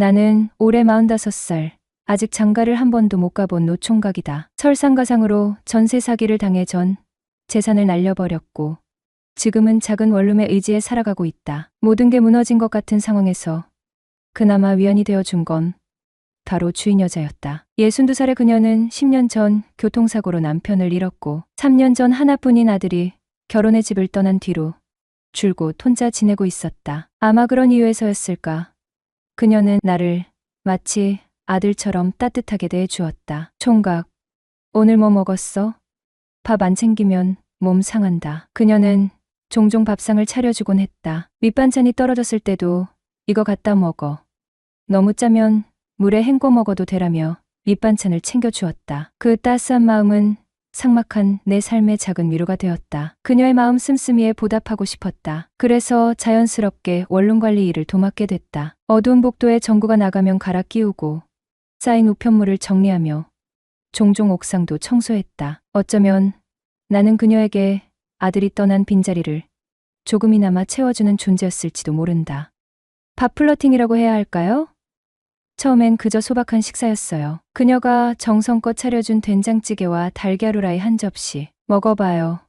나는 올해 45살. 아직 장가를 한 번도 못 가본 노총각이다. 설상가상으로 전세 사기를 당해 전 재산을 날려버렸고 지금은 작은 원룸에 의지해 살아가고 있다. 모든 게 무너진 것 같은 상황에서 그나마 위안이 되어준 건 바로 주인 여자였다. 62살의 그녀는 10년 전 교통사고로 남편을 잃었고 3년 전 하나뿐인 아들이 결혼의 집을 떠난 뒤로 줄곧 혼자 지내고 있었다. 아마 그런 이유에서였을까. 그녀는 나를 마치 아들처럼 따뜻하게 대해주었다. 총각, 오늘 뭐 먹었어? 밥 안 챙기면 몸 상한다. 그녀는 종종 밥상을 차려주곤 했다. 밑반찬이 떨어졌을 때도 이거 갖다 먹어. 너무 짜면 물에 헹궈 먹어도 되라며 밑반찬을 챙겨주었다. 그 따스한 마음은 삭막한 내 삶의 작은 위로가 되었다. 그녀의 마음 씀씀이에 보답하고 싶었다. 그래서 자연스럽게 원룸 관리 일을 도맡게 됐다. 어두운 복도에 전구가 나가면 갈아 끼우고 쌓인 우편물을 정리하며 종종 옥상도 청소했다. 어쩌면 나는 그녀에게 아들이 떠난 빈자리를 조금이나마 채워주는 존재였을지도 모른다. 밥 플러팅이라고 해야 할까요? 처음엔 그저 소박한 식사였어요. 그녀가 정성껏 차려준 된장찌개와 달걀 후라이 한 접시. 먹어봐요.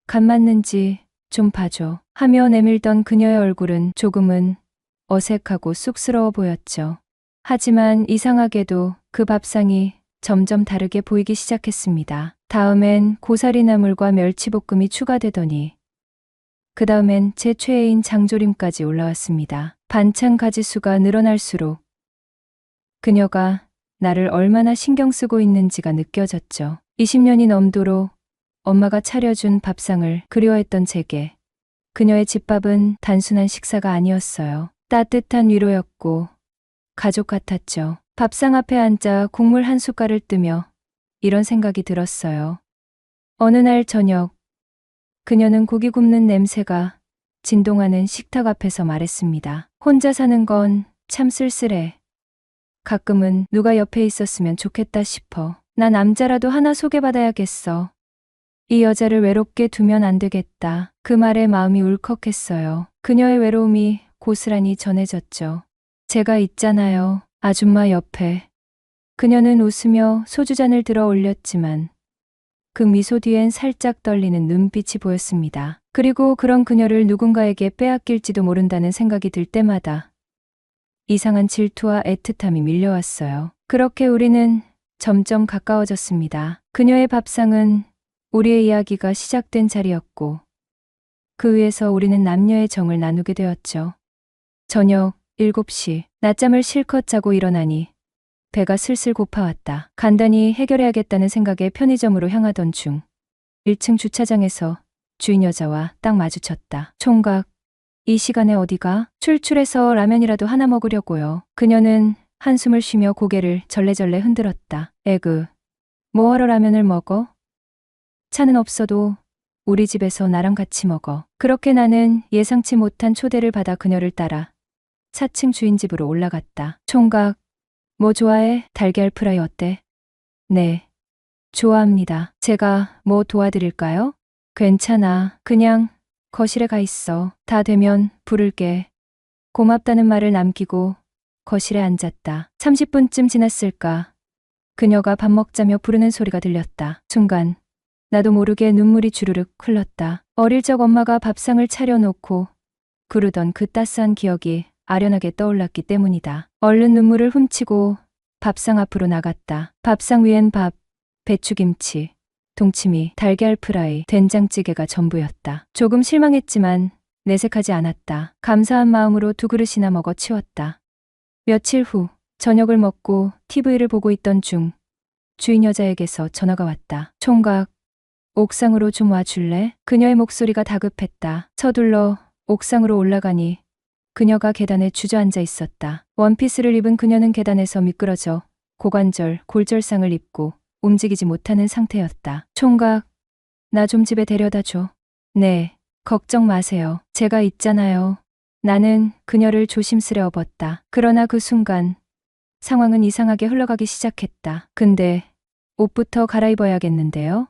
간 맞는지 좀 봐줘. 하며 내밀던 그녀의 얼굴은 조금은 어색하고 쑥스러워 보였죠. 하지만 이상하게도 그 밥상이 점점 다르게 보이기 시작했습니다. 다음엔 고사리 나물과 멸치볶음이 추가되더니 그 다음엔 제 최애인 장조림까지 올라왔습니다. 반찬 가지수가 늘어날수록 그녀가 나를 얼마나 신경 쓰고 있는지가 느껴졌죠. 20년이 넘도록 엄마가 차려준 밥상을 그리워했던 제게 그녀의 집밥은 단순한 식사가 아니었어요. 따뜻한 위로였고 가족 같았죠. 밥상 앞에 앉아 국물 한 숟갈을 뜨며 이런 생각이 들었어요. 어느 날 저녁 그녀는 고기 굽는 냄새가 진동하는 식탁 앞에서 말했습니다. 혼자 사는 건 참 쓸쓸해. 가끔은 누가 옆에 있었으면 좋겠다 싶어. 나 남자라도 하나 소개받아야겠어. 이 여자를 외롭게 두면 안 되겠다. 그 말에 마음이 울컥했어요. 그녀의 외로움이 고스란히 전해졌죠. 제가 있잖아요. 아줌마 옆에. 그녀는 웃으며 소주잔을 들어 올렸지만 그 미소 뒤엔 살짝 떨리는 눈빛이 보였습니다. 그리고 그런 그녀를 누군가에게 빼앗길지도 모른다는 생각이 들 때마다 이상한 질투와 애틋함이 밀려왔어요. 그렇게 우리는 점점 가까워졌습니다. 그녀의 밥상은 우리의 이야기가 시작된 자리였고 그 위에서 우리는 남녀의 정을 나누게 되었죠. 저녁 7시 낮잠을 실컷 자고 일어나니 배가 슬슬 고파왔다. 간단히 해결해야겠다는 생각에 편의점으로 향하던 중 1층 주차장에서 주인 여자와 딱 마주쳤다. 총각, 이 시간에 어디가? 출출해서 라면이라도 하나 먹으려고요. 그녀는 한숨을 쉬며 고개를 절레절레 흔들었다. 에그, 뭐하러 라면을 먹어? 차는 없어도 우리 집에서 나랑 같이 먹어. 그렇게 나는 예상치 못한 초대를 받아 그녀를 따라 4층 주인 집으로 올라갔다. 총각, 뭐 좋아해? 달걀 프라이 어때? 네, 좋아합니다. 제가 뭐 도와드릴까요? 괜찮아. 그냥 거실에 가 있어. 다 되면 부를게. 고맙다는 말을 남기고 거실에 앉았다. 30분쯤 지났을까. 그녀가 밥 먹자며 부르는 소리가 들렸다. 순간 나도 모르게 눈물이 주르륵 흘렀다. 어릴 적 엄마가 밥상을 차려놓고 구르던 그 따스한 기억이 아련하게 떠올랐기 때문이다. 얼른 눈물을 훔치고 밥상 앞으로 나갔다. 밥상 위엔 밥, 배추김치, 동치미, 달걀 프라이, 된장찌개가 전부였다. 조금 실망했지만 내색하지 않았다. 감사한 마음으로 2그릇이나 먹어 치웠다. 며칠 후 저녁을 먹고 TV를 보고 있던 중 주인 여자에게서 전화가 왔다. 총각, 옥상으로 좀 와줄래? 그녀의 목소리가 다급했다. 서둘러 옥상으로 올라가니 그녀가 계단에 주저앉아 있었다. 원피스를 입은 그녀는 계단에서 미끄러져 고관절, 골절상을 입고 움직이지 못하는 상태였다. 총각, 나 좀 집에 데려다 줘. 네, 걱정 마세요. 제가 있잖아요. 나는 그녀를 조심스레 업었다. 그러나 그 순간 상황은 이상하게 흘러가기 시작했다. 근데 옷부터 갈아입어야겠는데요?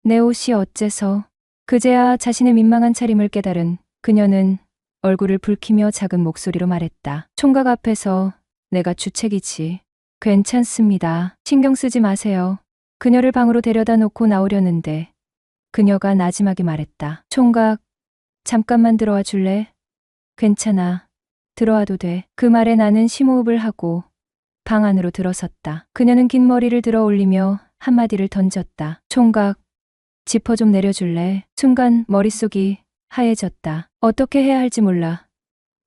내 옷이 어째서? 그제야 자신의 민망한 차림을 깨달은 그녀는 얼굴을 붉히며 작은 목소리로 말했다. 총각 앞에서 내가 주책이지. 괜찮습니다. 신경 쓰지 마세요. 그녀를 방으로 데려다 놓고 나오려는데 그녀가 나지막이 말했다. 총각, 잠깐만 들어와 줄래? 괜찮아. 들어와도 돼. 그 말에 나는 심호흡을 하고 방 안으로 들어섰다. 그녀는 긴 머리를 들어 올리며 한마디를 던졌다. 총각, 지퍼 좀 내려줄래? 순간 머릿속이 하얘졌다. 어떻게 해야 할지 몰라.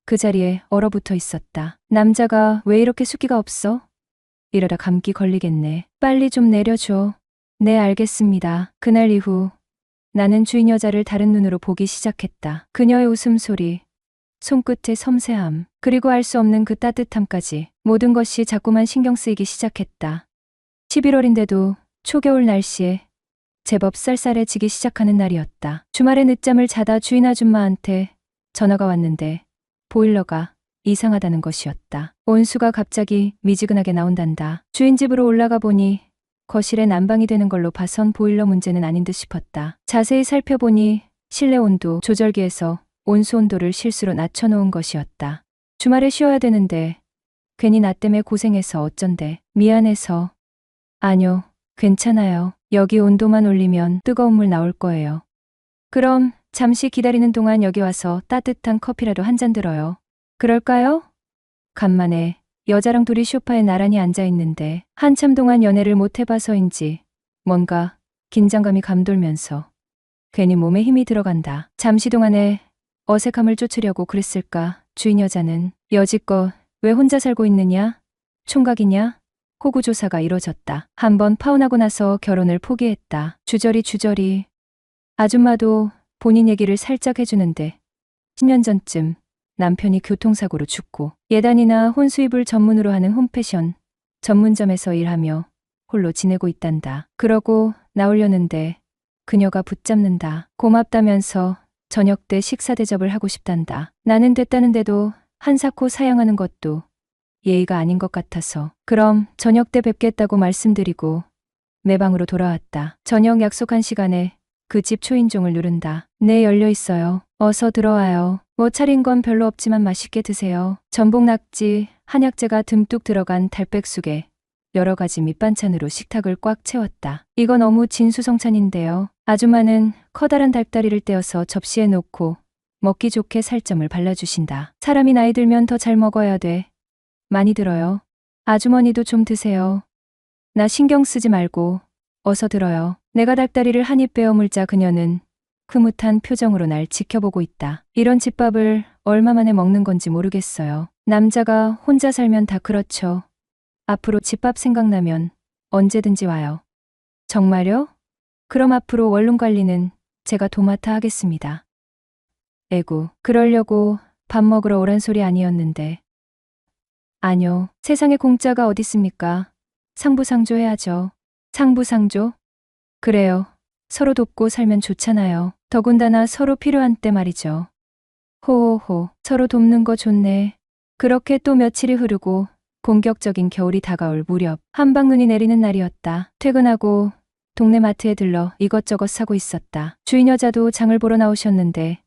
그 자리에 얼어붙어 있었다. 남자가 왜 이렇게 숫기가 없어? 이러다 감기 걸리겠네. 빨리 좀 내려줘. 네, 알겠습니다. 그날 이후 나는 주인 여자를 다른 눈으로 보기 시작했다. 그녀의 웃음소리, 손끝의 섬세함, 그리고 알 수 없는 그 따뜻함까지 모든 것이 자꾸만 신경 쓰이기 시작했다. 11월인데도 초겨울 날씨에 제법 쌀쌀해지기 시작하는 날이었다. 주말에 늦잠을 자다 주인 아줌마한테 전화가 왔는데 보일러가 이상하다는 것이었다. 온수가 갑자기 미지근하게 나온단다. 주인 집으로 올라가 보니 거실에 난방이 되는 걸로 봐선 보일러 문제는 아닌 듯 싶었다. 자세히 살펴보니 실내 온도 조절기에서 온수 온도를 실수로 낮춰놓은 것이었다. 주말에 쉬어야 되는데 괜히 나 때문에 고생해서 어쩐데. 미안해서. 아뇨, 괜찮아요. 여기 온도만 올리면 뜨거운 물 나올 거예요. 그럼 잠시 기다리는 동안 여기 와서 따뜻한 커피라도 한 잔 들어요. 그럴까요? 간만에 여자랑 둘이 소파에 나란히 앉아 있는데 한참 동안 연애를 못 해봐서인지 뭔가 긴장감이 감돌면서 괜히 몸에 힘이 들어간다. 잠시 동안에 어색함을 쫓으려고 그랬을까? 주인 여자는 여지껏 왜 혼자 살고 있느냐? 총각이냐? 호구 조사가 이뤄졌다. 한번 파혼하고 나서 결혼을 포기했다. 주저리. 아줌마도 본인 얘기를 살짝 해주는데 10년 전쯤 남편이 교통사고로 죽고 예단이나 혼수입을 전문으로 하는 홈패션 전문점에서 일하며 홀로 지내고 있단다. 그러고 나오려는데 그녀가 붙잡는다. 고맙다면서 저녁 때 식사 대접을 하고 싶단다. 나는 됐다는데도 한사코 사양하는 것도 예의가 아닌 것 같아서 그럼 저녁 때 뵙겠다고 말씀드리고 내 방으로 돌아왔다. 저녁 약속한 시간에 그 집 초인종을 누른다. 네, 열려 있어요. 어서 들어와요. 뭐 차린 건 별로 없지만 맛있게 드세요. 전복 낙지, 한약재가 듬뿍 들어간 달백숙에 여러 가지 밑반찬으로 식탁을 꽉 채웠다. 이거 너무 진수성찬인데요. 아줌마는 커다란 닭다리를 떼어서 접시에 놓고 먹기 좋게 살점을 발라주신다. 사람이 나이 들면 더 잘 먹어야 돼. 많이 들어요. 아주머니도 좀 드세요. 나 신경 쓰지 말고 어서 들어요. 내가 닭다리를 한 입 베어 물자 그녀는 흐뭇한 표정으로 날 지켜보고 있다. 이런 집밥을 얼마 만에 먹는 건지 모르겠어요. 남자가 혼자 살면 다 그렇죠. 앞으로 집밥 생각나면 언제든지 와요. 정말요? 그럼 앞으로 원룸 관리는 제가 도맡아 하겠습니다. 에구, 그러려고 밥 먹으러 오란 소리 아니었는데. 아뇨, 세상에 공짜가 어딨습니까? 상부상조 해야죠. 상부상조? 그래요. 서로 돕고 살면 좋잖아요. 더군다나 서로 필요한 때 말이죠. 호호호, 서로 돕는 거 좋네. 그렇게 또 며칠이 흐르고 본격적인 겨울이 다가올 무렵 한방눈이 내리는 날이었다. 퇴근하고 동네 마트에 들러 이것저것 사고 있었다. 주인 여자도 장을 보러 나오셨는데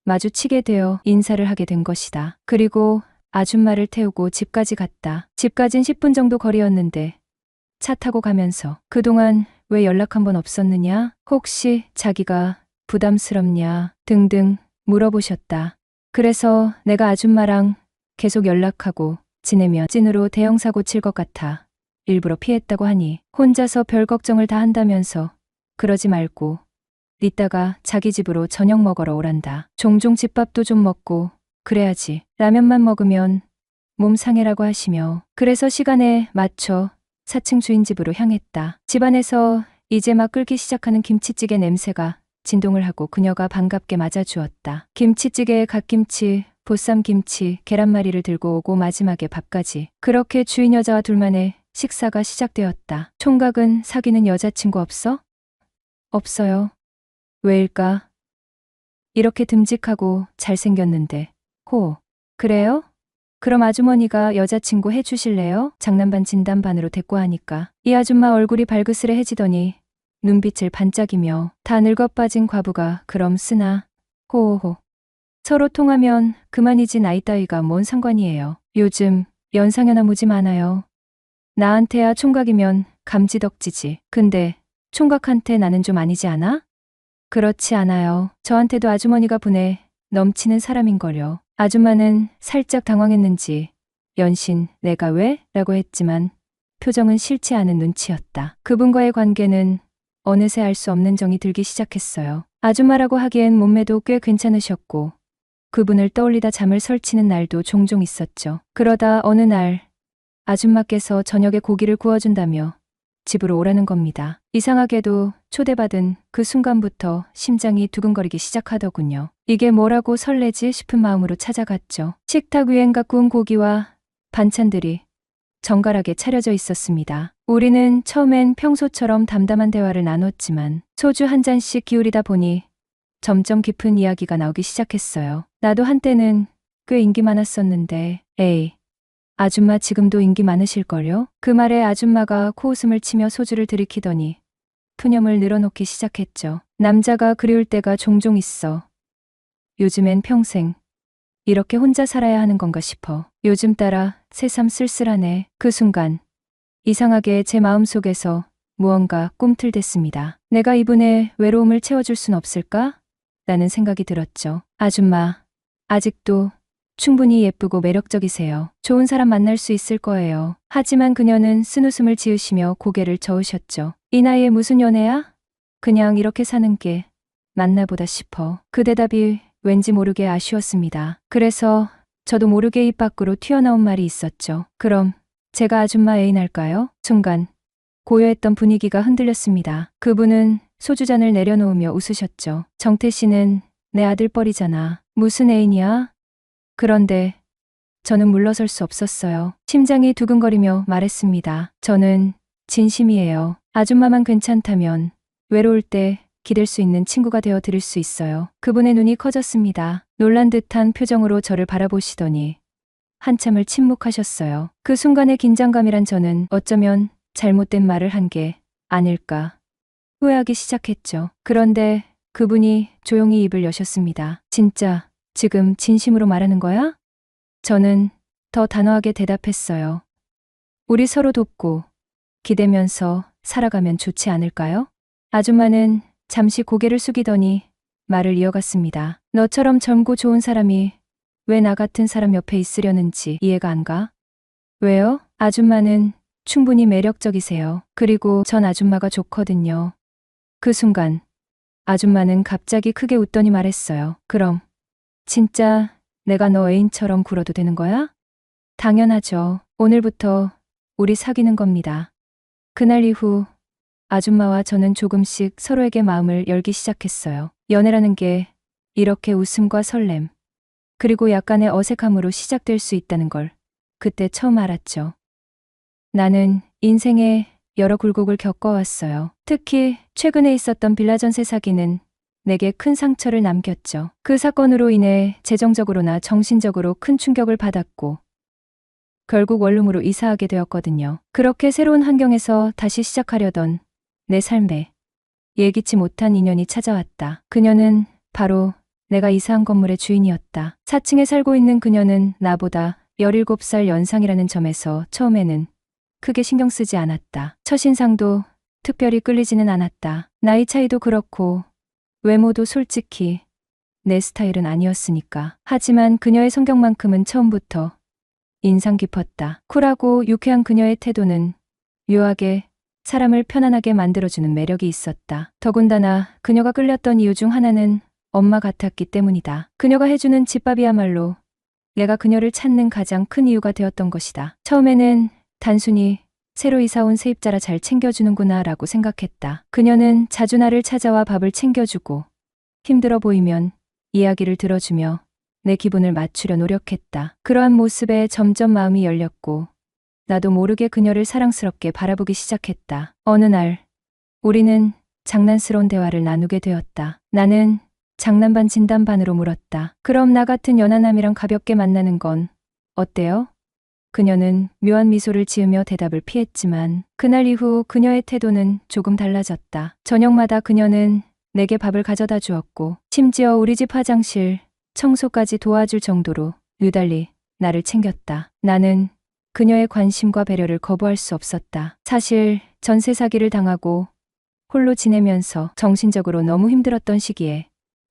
마주치게 되어 인사를 하게 된 것이다. 그리고 아줌마를 태우고 집까지 갔다. 집까진 10분 정도 거리였는데 차 타고 가면서 그동안 왜 연락 한 번 없었느냐? 혹시 자기가 부담스럽냐? 등등 물어보셨다. 그래서 내가 아줌마랑 계속 연락하고 지내면 찐으로 대형사고 칠 것 같아 일부러 피했다고 하니 혼자서 별 걱정을 다 한다면서 그러지 말고 이따가 자기 집으로 저녁 먹으러 오란다. 종종 집밥도 좀 먹고 그래야지. 라면만 먹으면 몸 상해라고 하시며 그래서 시간에 맞춰 4층 주인 집으로 향했다. 집안에서 이제 막 끓기 시작하는 김치찌개 냄새가 진동을 하고 그녀가 반갑게 맞아주었다. 김치찌개에 갓김치, 보쌈김치, 계란말이를 들고 오고 마지막에 밥까지. 그렇게 주인 여자와 둘만의 식사가 시작되었다. 총각은 사귀는 여자친구 없어? 없어요. 왜일까? 이렇게 듬직하고 잘생겼는데. 호. 그래요? 그럼 아주머니가 여자친구 해주실래요? 장난반 진담반으로 대꾸하니까 이 아줌마 얼굴이 발그스레해지더니 눈빛을 반짝이며 다 늙어빠진 과부가 그럼 쓰나? 호호호. 서로 통하면 그만이지 나이 따위가 뭔 상관이에요. 요즘 연상연하 무지 많아요. 나한테야 총각이면 감지덕지지. 근데 총각한테 나는 좀 아니지 않아? 그렇지 않아요. 저한테도 아주머니가 분에 넘치는 사람인걸요. 아줌마는 살짝 당황했는지 연신 내가 왜? 라고 했지만 표정은 싫지 않은 눈치였다. 그분과의 관계는 어느새 알 수 없는 정이 들기 시작했어요. 아줌마라고 하기엔 몸매도 꽤 괜찮으셨고 그분을 떠올리다 잠을 설치는 날도 종종 있었죠. 그러다 어느 날 아줌마께서 저녁에 고기를 구워준다며 집으로 오라는 겁니다. 이상하게도 초대받은 그 순간부터 심장이 두근거리기 시작하더군요. 이게 뭐라고 설레지 싶은 마음으로 찾아갔죠. 식탁 위엔 구운 고기와 반찬들이 정갈하게 차려져 있었습니다. 우리는 처음엔 평소처럼 담담한 대화를 나눴지만 소주 한 잔씩 기울이다 보니 점점 깊은 이야기가 나오기 시작했어요. 나도 한때는 꽤 인기 많았었는데, 에이, 아줌마 지금도 인기 많으실걸요? 그 말에 아줌마가 코웃음을 치며 소주를 들이키더니 푸념을 늘어놓기 시작했죠. 남자가 그리울 때가 종종 있어. 요즘엔 평생 이렇게 혼자 살아야 하는 건가 싶어. 요즘 따라 새삼 쓸쓸하네. 그 순간 이상하게 제 마음속에서 무언가 꿈틀댔습니다. 내가 이분의 외로움을 채워줄 순 없을까? 라는 생각이 들었죠. 아줌마, 아직도 충분히 예쁘고 매력적이세요. 좋은 사람 만날 수 있을 거예요. 하지만 그녀는 쓴웃음을 지으시며 고개를 저으셨죠. 이 나이에 무슨 연애야? 그냥 이렇게 사는 게 맞나 보다 싶어. 그 대답이 왠지 모르게 아쉬웠습니다. 그래서 저도 모르게 입 밖으로 튀어나온 말이 있었죠. 그럼 제가 아줌마 애인할까요? 순간 고요했던 분위기가 흔들렸습니다. 그분은 소주잔을 내려놓으며 웃으셨죠. 정태 씨는 내 아들뻘이잖아. 무슨 애인이야? 그런데 저는 물러설 수 없었어요. 심장이 두근거리며 말했습니다. 저는 진심이에요. 아줌마만 괜찮다면 외로울 때 기댈 수 있는 친구가 되어 드릴 수 있어요. 그분의 눈이 커졌습니다. 놀란 듯한 표정으로 저를 바라보시더니 한참을 침묵하셨어요. 그 순간의 긴장감이란 저는 어쩌면 잘못된 말을 한 게 아닐까 후회하기 시작했죠. 그런데 그분이 조용히 입을 여셨습니다. 진짜 지금 진심으로 말하는 거야? 저는 더 단호하게 대답했어요. 우리 서로 돕고 기대면서 살아가면 좋지 않을까요? 아줌마는 잠시 고개를 숙이더니 말을 이어갔습니다. 너처럼 젊고 좋은 사람이 왜 나 같은 사람 옆에 있으려는지 이해가 안 가? 왜요? 아줌마는 충분히 매력적이세요. 그리고 전 아줌마가 좋거든요. 그 순간 아줌마는 갑자기 크게 웃더니 말했어요. 그럼 진짜 내가 너 애인처럼 굴어도 되는 거야? 당연하죠. 오늘부터 우리 사귀는 겁니다. 그날 이후 아줌마와 저는 조금씩 서로에게 마음을 열기 시작했어요. 연애라는 게 이렇게 웃음과 설렘, 그리고 약간의 어색함으로 시작될 수 있다는 걸 그때 처음 알았죠. 나는 인생에 여러 굴곡을 겪어왔어요. 특히 최근에 있었던 빌라 전세 사기는 내게 큰 상처를 남겼죠. 그 사건으로 인해 재정적으로나 정신적으로 큰 충격을 받았고 결국 원룸으로 이사하게 되었거든요. 그렇게 새로운 환경에서 다시 시작하려던 내 삶에 예기치 못한 인연이 찾아왔다. 그녀는 바로 내가 이사한 건물의 주인이었다. 4층에 살고 있는 그녀는 나보다 17살 연상이라는 점에서 처음에는 크게 신경 쓰지 않았다. 첫인상도 특별히 끌리지는 않았다. 나이 차이도 그렇고 외모도 솔직히 내 스타일은 아니었으니까. 하지만 그녀의 성격만큼은 처음부터 인상 깊었다. 쿨하고 유쾌한 그녀의 태도는 묘하게 사람을 편안하게 만들어주는 매력이 있었다. 더군다나 그녀가 끌렸던 이유 중 하나는 엄마 같았기 때문이다. 그녀가 해주는 집밥이야말로 내가 그녀를 찾는 가장 큰 이유가 되었던 것이다. 처음에는 단순히 새로 이사 온 세입자라 잘 챙겨주는구나 라고 생각했다. 그녀는 자주 나를 찾아와 밥을 챙겨주고 힘들어 보이면 이야기를 들어주며 내 기분을 맞추려 노력했다. 그러한 모습에 점점 마음이 열렸고 나도 모르게 그녀를 사랑스럽게 바라보기 시작했다. 어느 날 우리는 장난스러운 대화를 나누게 되었다. 나는 장난 반 진담 반으로 물었다. 그럼 나 같은 연하남이랑 가볍게 만나는 건 어때요? 그녀는 묘한 미소를 지으며 대답을 피했지만 그날 이후 그녀의 태도는 조금 달라졌다. 저녁마다 그녀는 내게 밥을 가져다 주었고 심지어 우리 집 화장실 청소까지 도와줄 정도로 유달리 나를 챙겼다. 나는 그녀의 관심과 배려를 거부할 수 없었다. 사실 전세 사기를 당하고 홀로 지내면서 정신적으로 너무 힘들었던 시기에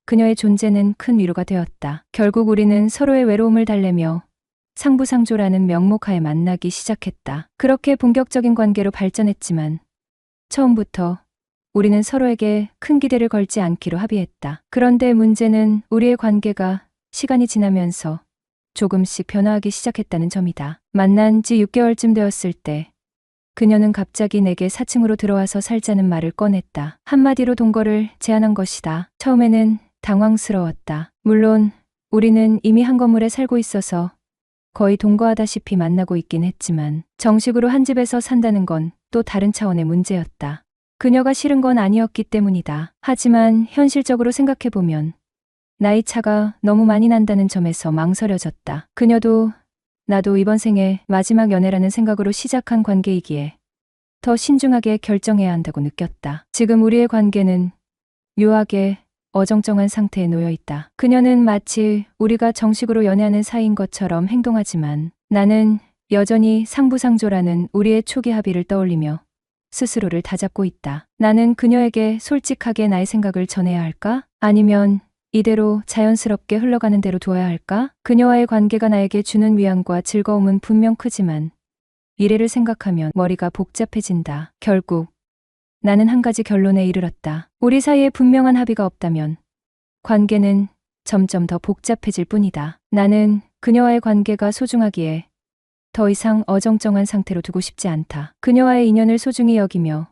그녀의 존재는 큰 위로가 되었다. 결국 우리는 서로의 외로움을 달래며 상부상조라는 명목하에 만나기 시작했다. 그렇게 본격적인 관계로 발전했지만 처음부터 우리는 서로에게 큰 기대를 걸지 않기로 합의했다. 그런데 문제는 우리의 관계가 시간이 지나면서 조금씩 변화하기 시작했다는 점이다. 만난 지 6개월쯤 되었을 때 그녀는 갑자기 내게 4층으로 들어와서 살자는 말을 꺼냈다. 한마디로 동거를 제안한 것이다. 처음에는 당황스러웠다. 물론 우리는 이미 한 건물에 살고 있어서 거의 동거하다시피 만나고 있긴 했지만 정식으로 한 집에서 산다는 건 또 다른 차원의 문제였다. 그녀가 싫은 건 아니었기 때문이다. 하지만 현실적으로 생각해보면 나이 차가 너무 많이 난다는 점에서 망설여졌다. 그녀도 나도 이번 생에 마지막 연애라는 생각으로 시작한 관계이기에 더 신중하게 결정해야 한다고 느꼈다. 지금 우리의 관계는 묘하게 어정쩡한 상태에 놓여 있다. 그녀는 마치 우리가 정식으로 연애하는 사이인 것처럼 행동하지만 나는 여전히 상부상조라는 우리의 초기 합의를 떠올리며 스스로를 다잡고 있다. 나는 그녀에게 솔직하게 나의 생각을 전해야 할까? 아니면 이대로 자연스럽게 흘러가는 대로 두어야 할까? 그녀와의 관계가 나에게 주는 위안과 즐거움은 분명 크지만 미래를 생각하면 머리가 복잡해진다. 결국 나는 한 가지 결론에 이르렀다. 우리 사이에 분명한 합의가 없다면 관계는 점점 더 복잡해질 뿐이다. 나는 그녀와의 관계가 소중하기에 더 이상 어정쩡한 상태로 두고 싶지 않다. 그녀와의 인연을 소중히 여기며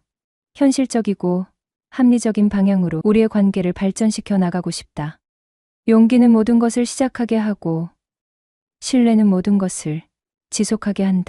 현실적이고 합리적인 방향으로 우리의 관계를 발전시켜 나가고 싶다. 용기는 모든 것을 시작하게 하고 신뢰는 모든 것을 지속하게 한다.